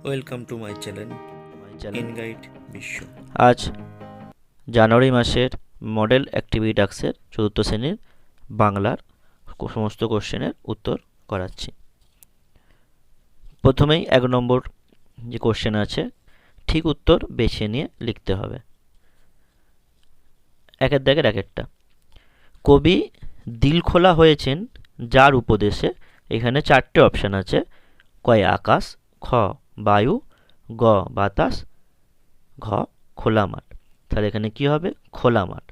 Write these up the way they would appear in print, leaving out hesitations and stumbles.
Welcome to my channel এনগাইড বিশ্ব। আজ জানুয়ারি মাসের মডেল অ্যাক্টিভিটি টাস্কের চতুর্থ শ্রেণীর বাংলার সমস্ত কোশ্চেনের উত্তর করাচ্ছি। প্রথমেই 1 নম্বর যে কোশ্চেন আছে, ঠিক উত্তর বেছে নিয়ে লিখতে হবে। একের দাগের একেরটা। কবি দিলখোলা হয়েছেন যার উপদেশে। এখানে 4টে অপশান আছে। ক আকাশ, খ বায়ু, গ বাতাস, ঘ খোলা মাঠ। তাহলে এখানে কি হবে? খোলা মাঠ।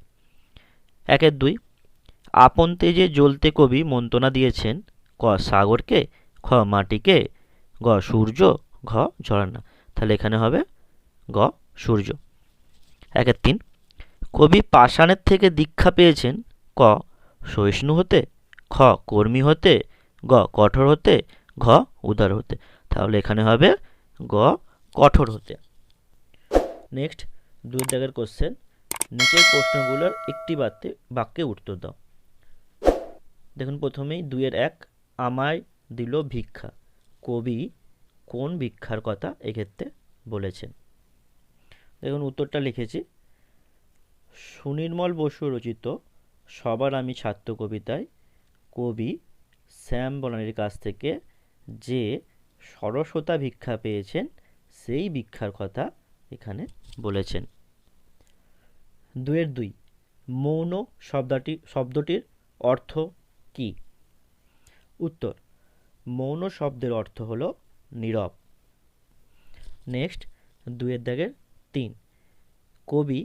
1-2, আপন তেজে জ্বলতে কবি মন্ত্রণা দিয়েছেন। ক সাগরকে, খ মাটিকে, গ সূর্য, ঘ ঝর্ণা। তাহলে এখানে হবে গ সূর্য। 1-3, কবি পাষাণের থেকে দীক্ষা পেয়েছেন। ক সহিষ্ণু হতে, খ কর্মী হতে, গ কঠোর হতে, ঘ উদার হতে। তাহলে এখানে হবে গ কঠোর হতে। নেক্সট 2 দাগের কোশ্চেন, নিচের প্রশ্নগুলোর একটি বাক্যে উত্তর দাও। দেখুন প্রথমেই 2-1, আমায় দিল ভিক্ষা। কবি কোন ভিক্ষার কথা এক্ষেত্রে বলেছেন? দেখুন উত্তরটা লিখেছি। সুনির্মল বসু রচিত সবার আমি ছাত্র কবিতায় কবি শ্যাম বনানীর কাছ থেকে যে সরস্বতা ভিক্ষা পেয়েছেন সেই ভিক্ষার কথা এখানে বলেছেন। 2-2, মৌন শব্দটির অর্থ কি? উত্তর, মৌন শব্দের অর্থ হলো নীরব। নেক্সট 2-3, কবি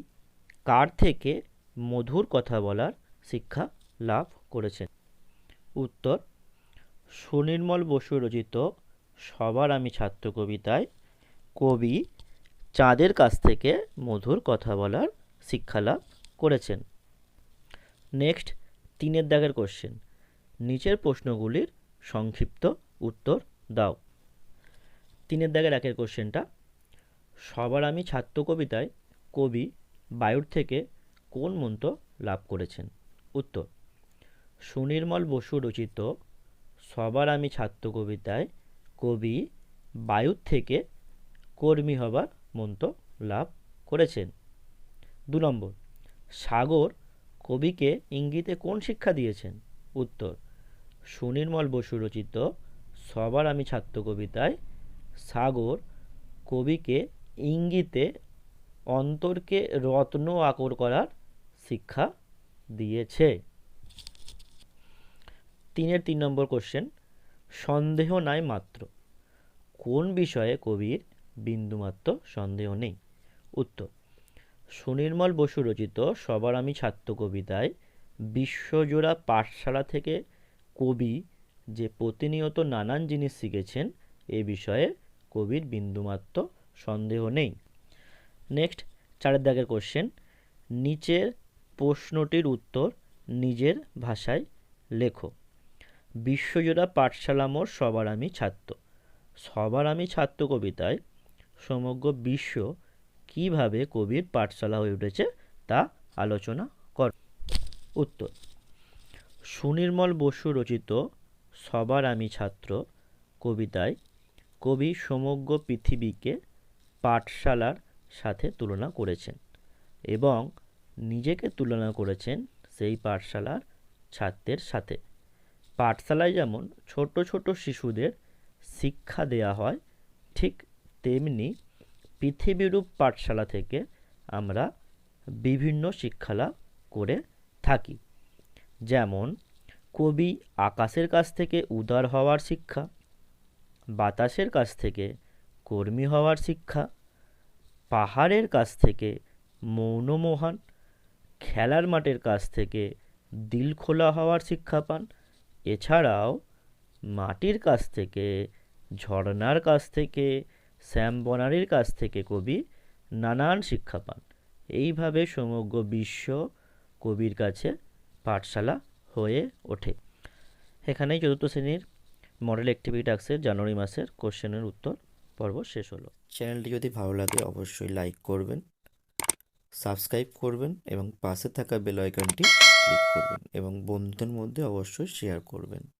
কার থেকে মধুর কথা বলার শিক্ষা লাভ করেছেন? উত্তর, সুনির্মল বসু রচিত সবার আমি ছাত্র কবিতায় কবি চাঁদের কাছ থেকে মধুর কথা বলার শিক্ষা লাভ করেছেন। নেক্সট 3 দাগের কোশ্চেন, নিচের প্রশ্নগুলির সংক্ষিপ্ত উত্তর দাও। 3 দাগের 1 কোশ্চেনটা, সবার আমি ছাত্র কবিতায় কবি বায়ুর থেকে কোন মন্ত্র লাভ করেছেন? উত্তর, সুনির্মল বসু রচিত সবার আমি ছাত্র কবিতায় কবি বায়ুর থেকে কর্মী হবার মন্ত্র লাভ করেছেন। 2 নম্বর, সাগর কবিকে ইঙ্গিতে কোন শিক্ষা দিয়েছেন? উত্তর, সুনির্মল বসু রচিত সবার আমি ছাত্র কবিতায় সাগর কবিকে ইঙ্গিতে অন্তরকে রত্ন আকর করার শিক্ষা দিয়েছে। 3 নম্বর কোশ্চেন, সন্দেহ নাই মাত্র কোন বিষয়ে কবির বিন্দুমাত্র সন্দেহ নেই? উত্তর, সুনির্মল বসু রচিত সবার আমি ছাত্র কবিতায় বিশ্বজোড়া পাঠশালা থেকে কবি যে প্রতিনিয়ত নানান জিনিস শিখেছেন এ বিষয়ে কবির বিন্দুমাত্র সন্দেহ নেই। নেক্সট 4 দাগের কোশ্চেন, নিচের প্রশ্নটির উত্তর নিজের ভাষায় লেখো। বিশ্বজোড়া পাঠশালা মোর সবার আমি ছাত্র। সবার আমি ছাত্র কবিতায় সমগ্র বিশ্ব কিভাবে কবির পাঠশালা হয়ে উঠেছে তা আলোচনা কর। উত্তর, সুনির্মল বসু রচিত সবার আমি ছাত্র কবিতায় কবি সমগ্র পৃথিবীকে পাঠশালার সাথে তুলনা করেছেন এবং নিজেকে তুলনা করেছেন সেই পাঠশালার ছাত্রের সাথে। পাঠশালায় যেমন ছোট ছোট শিশুদের শিক্ষা দেয়া হয়, ঠিক তেমনি পৃথিবীরূপ পাঠশালা থেকে আমরা বিভিন্ন শিক্ষা লাভ করে থাকি। যেমন কবি আকাশের কাছ থেকে উদার হওয়ার শিক্ষা, বাতাসের কাছ থেকে কর্মী হওয়ার শিক্ষা, পাহাড়ের কাছ থেকে মৌন মহান, খেলার মাঠের কাছ থেকে দিল খোলা হওয়ার শিক্ষা পান। এছাড়াও মাটির কাছ থেকে, ঝর্ণার কাছ থেকে, শ্যাম বনানীর কাছ থেকে কবি নানান শিক্ষা পান। এইভাবে সমগ্র বিশ্ব কবির কাছে পাঠশালা হয়ে ওঠে। এখানেই চতুর্থ শ্রেণীর মডেল অ্যাক্টিভিটি টাস্কের জানুয়ারি মাসের কোশ্চেনের উত্তর পর্ব শেষ হলো। চ্যানেলটি যদি ভালো লাগে অবশ্যই লাইক করবেন, সাবস্ক্রাইব করবেন এবং পাশে থাকা বেল আইকনটি ক্লিক করবেন এবং বন্ধুদের মধ্যে অবশ্যই শেয়ার করবেন।